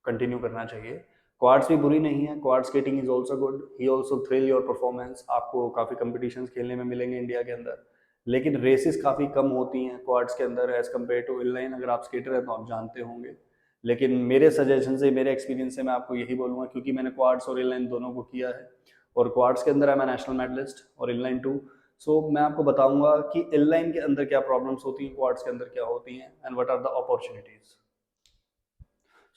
कंटिन्यू करना चाहिए। क्वाड्स भी बुरी नहीं है, quad skating is also good, he also thrill your performance. आपको काफ़ी कंपटीशंस खेलने में मिलेंगे इंडिया के अंदर, लेकिन रेसेस काफ़ी कम होती हैं क्वाड्स के अंदर एज़ कम्पेयर टू इनलाइन। अगर आप स्केटर हैं तो आप जानते होंगे। लेकिन मेरे सजेशन से, मेरे एक्सपीरियंस से मैं आपको यही बोलूँगा, क्योंकि मैंने क्वाड्स और इनलाइन दोनों को किया है, और क्वाड्स के अंदर है मैं नेशनल मेडलिस्ट और इनलाइन टू। सो मैं आपको बताऊंगा कि इनलाइन के अंदर क्या प्रॉब्लम्स होती हैं, क्वाड्स के अंदर क्या होती हैं, and what are the opportunities.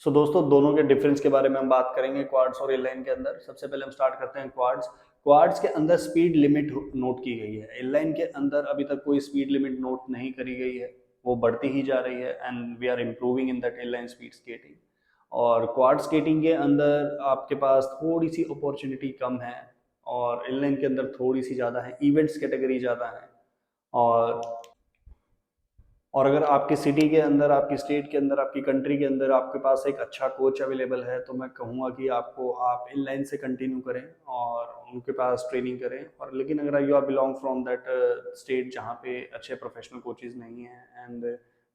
So दोस्तों, दोनों के डिफरेंस के बारे में हम बात करेंगे क्वाड्स और इनलाइन के अंदर। सबसे पहले हम स्टार्ट करते हैं क्वाड्स। क्वाड्स के अंदर स्पीड लिमिट नोट की गई है, इनलाइन के अंदर अभी तक कोई स्पीड लिमिट नोट नहीं करी गई है, वो बढ़ती ही जा रही है, and we are improving in that inline speed skating. और क्वाड स्केटिंग के अंदर आपके पास थोड़ी सी अपॉर्चुनिटी कम है, और इनलाइन के अंदर थोड़ी सी ज़्यादा है, इवेंट्स कैटेगरी ज़्यादा है। और और अगर आपके सिटी के अंदर, आपकी स्टेट के अंदर, आपकी कंट्री के अंदर आपके पास एक अच्छा कोच अवेलेबल है, तो मैं कहूँगा कि आप इनलाइन से कंटिन्यू करें और उनके पास ट्रेनिंग करें। और लेकिन अगर you are belong from that state जहाँ पे अच्छे प्रोफेशनल कोचेज नहीं हैं and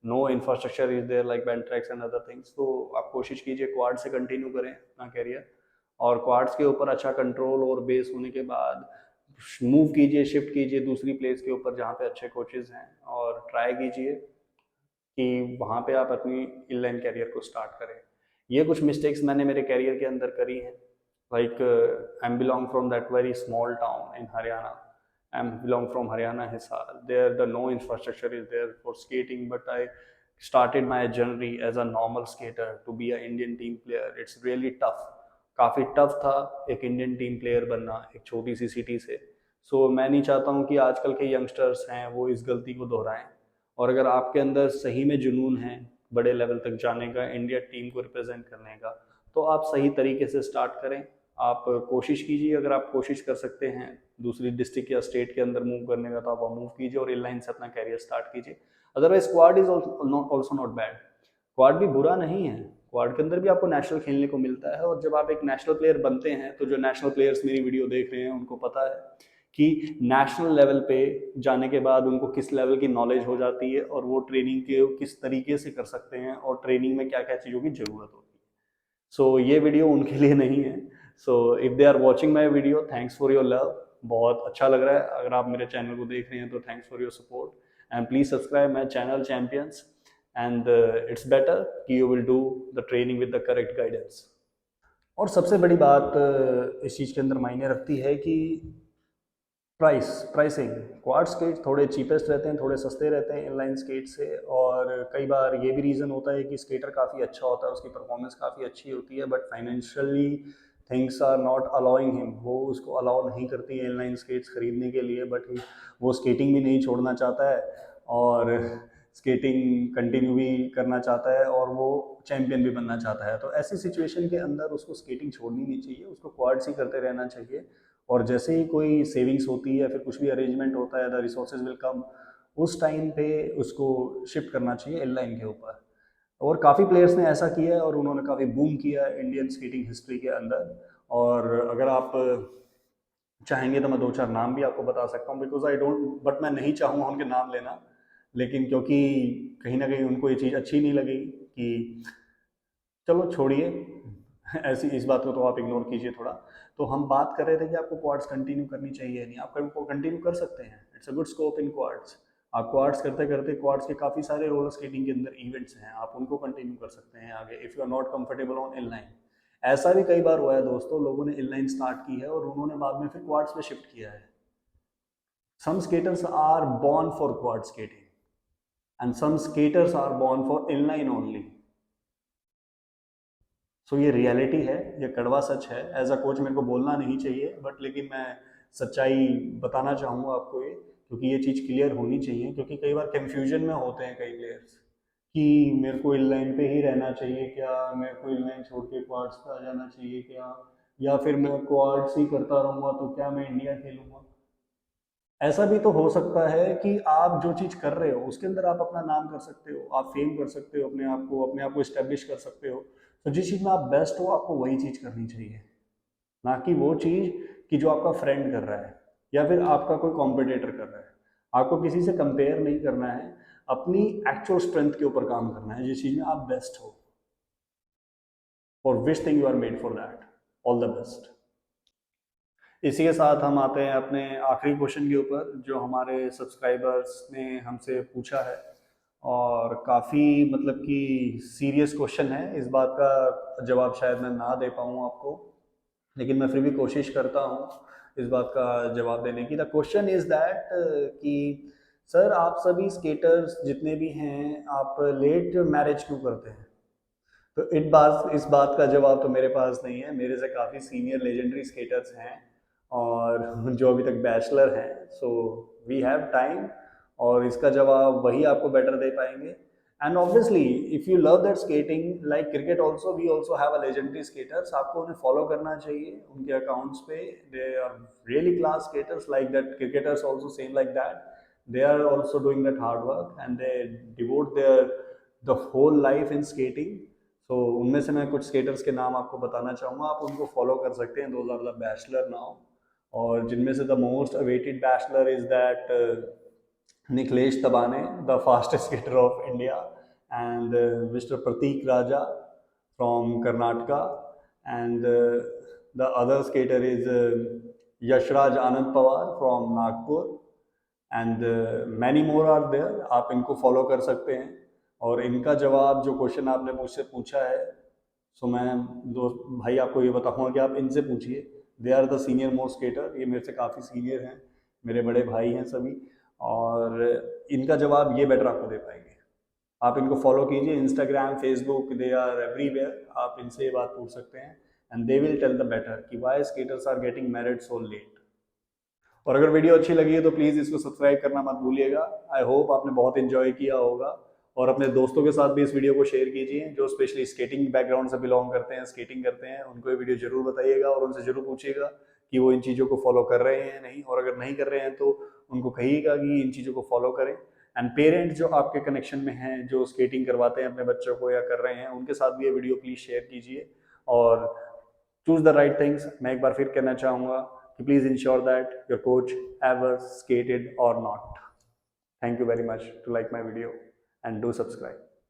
no infrastructure is there like band tracks and other things, तो आप कोशिश कीजिए क्वाड से कंटिन्यू करें अपना कैरियर, और क्वाड्स के ऊपर अच्छा कंट्रोल और बेस होने के बाद मूव कीजिए, शिफ्ट कीजिए दूसरी प्लेस के ऊपर जहाँ पे अच्छे कोचेज हैं, और ट्राई कीजिए कि वहाँ पे आप अपनी इनलाइन कैरियर को स्टार्ट करें। ये कुछ मिस्टेक्स मैंने मेरे कैरियर के अंदर करी हैं। Like I am belong from that very small town in Haryana. I am belong from Haryana Hisar. There the no infrastructure is there for skating, but I started my journey as a normal skater to be a Indian team player. It's really tough. काफ़ी टफ था एक इंडियन टीम प्लेयर बनना एक छोटी सी सिटी से। सो मैं नहीं चाहता हूँ कि आजकल के यंगस्टर्स हैं वो इस गलती को दोहराएं। और अगर आपके अंदर सही में जुनून है बड़े लेवल तक जाने का, इंडिया टीम को रिप्रेजेंट करने का, तो आप सही तरीके से स्टार्ट करें। आप कोशिश कीजिए, अगर आप कोशिश कर सकते हैं दूसरी डिस्ट्रिक्ट या स्टेट के अंदर मूव करने का, तो आप मूव कीजिए और इनलाइन से अपना कैरियर स्टार्ट कीजिए। Otherwise squad is also not bad, quad भी बुरा नहीं है, क्वाड के अंदर भी आपको नेशनल खेलने को मिलता है। और जब आप एक नेशनल प्लेयर बनते हैं, तो जो नेशनल प्लेयर्स मेरी वीडियो देख रहे हैं उनको पता है कि नेशनल लेवल पे जाने के बाद उनको किस लेवल की नॉलेज हो जाती है, और वो ट्रेनिंग के किस तरीके से कर सकते हैं, और ट्रेनिंग में क्या क्या चीज़ों की ज़रूरत होती है। सो ये वीडियो उनके लिए नहीं है। So if they are watching my video, thanks for your love. बहुत अच्छा लग रहा है अगर आप मेरे चैनल को देख रहे हैं, तो thanks for your support and please subscribe my channel champions. And it's better कि you will do the training with the correct guidance. और सबसे बड़ी बात इस चीज़ के अंदर मायने रखती है कि प्राइसिंग। क्वाड स्केट थोड़े चीपेस्ट रहते हैं, थोड़े सस्ते रहते हैं इनलाइन स्केट से। और कई बार ये भी रीज़न होता है कि स्केटर काफ़ी अच्छा होता है, उसकी परफॉर्मेंस काफ़ी अच्छी होती है, but financially things are not allowing him, वो उसको अलाउ नहीं करती है इनलाइन स्केट्स खरीदने के लिए। बट वो स्केटिंग भी नहीं छोड़ना चाहता है, और स्केटिंग कंटिन्यू भी करना चाहता है, और वो चैंपियन भी बनना चाहता है। तो ऐसी सिचुएशन के अंदर उसको स्केटिंग छोड़नी नहीं चाहिए, उसको क्वाड्स ही करते रहना चाहिए। और जैसे ही कोई सेविंग्स होती है या फिर कुछ भी अरेंजमेंट होता है, द रिसोर्सेज विल कम, उस टाइम पे उसको शिफ्ट करना चाहिए इनलाइन के ऊपर। और काफ़ी प्लेयर्स ने ऐसा किया है, और उन्होंने काफ़ी बूम किया है इंडियन स्केटिंग हिस्ट्री के अंदर। और अगर आप चाहेंगे तो मैं दो चार नाम भी आपको बता सकता हूँ, बिकॉज आई डोंट, बट मैं नहीं चाहूँगा उनके नाम लेना। लेकिन क्योंकि कहीं ना कहीं उनको ये चीज़ अच्छी नहीं लगी कि, चलो छोड़िए, ऐसी इस बात को तो आप इग्नोर कीजिए थोड़ा। तो हम बात कर रहे थे कि आपको क्वाड्स कंटिन्यू करनी चाहिए नहीं, आप कंटिन्यू कर सकते हैं, it's a good scope in quads. आप क्वाड्स करते करते, क्वाड्स के काफ़ी सारे रोलर स्केटिंग के अंदर इवेंट्स हैं, आप उनको कंटिन्यू कर सकते हैं आगे, if you are not comfortable on inline. ऐसा भी कई बार हुआ है दोस्तों, लोगों ने इनलाइन स्टार्ट की है और उन्होंने बाद में फिर क्वाड्स पे शिफ्ट किया है। Some skaters are born for quad skating and some skaters are born for inline only. So ये रियलिटी है, ये कड़वा सच है। एज अ कोच मेरे को बोलना नहीं चाहिए, बट लेकिन मैं सच्चाई बताना चाहूँगा आपको ये, क्योंकि ये चीज़ क्लियर होनी चाहिए। क्योंकि कई बार कंफ्यूजन में होते हैं कई प्लेयर्स कि मेरे को इनलाइन पे ही रहना चाहिए क्या, मेरे को इनलाइन छोड़ के क्वाड्स पे आ जाना चाहिए क्या, या फिर मैं क्वाड्स ही करता रहूँगा तो क्या मैं इंडिया खेलूँगा। ऐसा भी तो हो सकता है कि आप जो चीज़ कर रहे हो उसके अंदर आप अपना नाम कर सकते हो, आप फेम कर सकते हो, अपने आप को इस्टेब्लिश कर सकते हो। तो जिस चीज़ में आप बेस्ट हो, आपको वही चीज़ करनी चाहिए। ना कि वो चीज़ कि जो आपका फ्रेंड कर रहा है या फिर आपका कोई कॉम्पिटिटर कर रहा है। आपको किसी से कंपेयर नहीं करना है, अपनी एक्चुअल स्ट्रेंथ के ऊपर काम करना है, जिस चीज़ में आप बेस्ट हो, और which thing you are made for that. All the best. इसी के साथ हम आते हैं अपने आखिरी क्वेश्चन के ऊपर, जो हमारे सब्सक्राइबर्स ने हमसे पूछा है, और काफ़ी मतलब कि सीरियस क्वेश्चन है। इस बात का जवाब शायद मैं ना दे पाऊँ आपको, लेकिन मैं फिर भी कोशिश करता हूँ इस बात का जवाब देने की। द क्वेश्चन इज़ दैट कि सर, आप सभी स्केटर्स जितने भी हैं, आप लेट मैरिज क्यों करते हैं? तो इस बात का जवाब तो मेरे पास नहीं है। मेरे से काफ़ी सीनियर लेजेंडरी स्केटर्स हैं और जो अभी तक बैचलर हैं, सो वी हैव टाइम, और इसका जवाब वही आपको बेटर दे पाएंगे। And obviously if you love that skating like cricket also, we also have a legendary skaters, आपको उन्हें फॉलो करना चाहिए उनके अकाउंट्स पे। They are really class skaters like that, cricketers also same like that. they are also doing that hard work and they devote their the whole life in skating. So उनमें से मैं कुछ स्केटर्स के नाम आपको बताना चाहूँगा, आप उनको फॉलो कर सकते हैं। Those are the bachelor now, और जिनमें से the most awaited bachelor is that Nikhilesh Tabane, the fastest skater of India, and Mr Prateek Raja from Karnataka, and the other skater is Yashraj Anand Pawar from Nagpur, and many more are there. आप इनको फॉलो कर सकते हैं, और इनका जवाब, जो क्वेश्चन आपने मुझसे पूछा है, सो मैं दोस्त भाई आपको ये बताऊंगा कि आप इनसे पूछिए। They are the senior most skater, ये मेरे से काफ़ी सीनियर हैं, मेरे बड़े भाई हैं सभी, और इनका जवाब ये बेटर आपको दे पाएंगे। आप इनको फॉलो कीजिए, Instagram, Facebook, they are everywhere. आप इनसे ये बात पूछ सकते हैं, and they will tell the better कि why skaters are getting married so late. और अगर वीडियो अच्छी लगी है तो प्लीज़ इसको सब्सक्राइब करना मत भूलिएगा। आई होप आपने बहुत इन्जॉय किया होगा, और अपने दोस्तों के साथ भी इस वीडियो को शेयर कीजिए, जो स्पेशली स्केटिंग बैकग्राउंड से बिलोंग करते हैं, स्केटिंग करते हैं। उनको ये वीडियो जरूर बताइएगा, और उनसे जरूर पूछिएगा कि वो इन चीज़ों को फॉलो कर रहे हैं नहीं, और अगर नहीं कर रहे हैं तो उनको कहिएगा कि इन चीज़ों को फॉलो करें। एंड पेरेंट्स जो आपके कनेक्शन में हैं, जो स्केटिंग करवाते हैं अपने बच्चों को या कर रहे हैं, उनके साथ भी ये वीडियो प्लीज़ शेयर कीजिए, और चूज द राइट थिंग्स। मैं एक बार फिर कहना चाहूँगा कि please ensure that your coach ever skated or not. Thank you very much to like my video and do subscribe.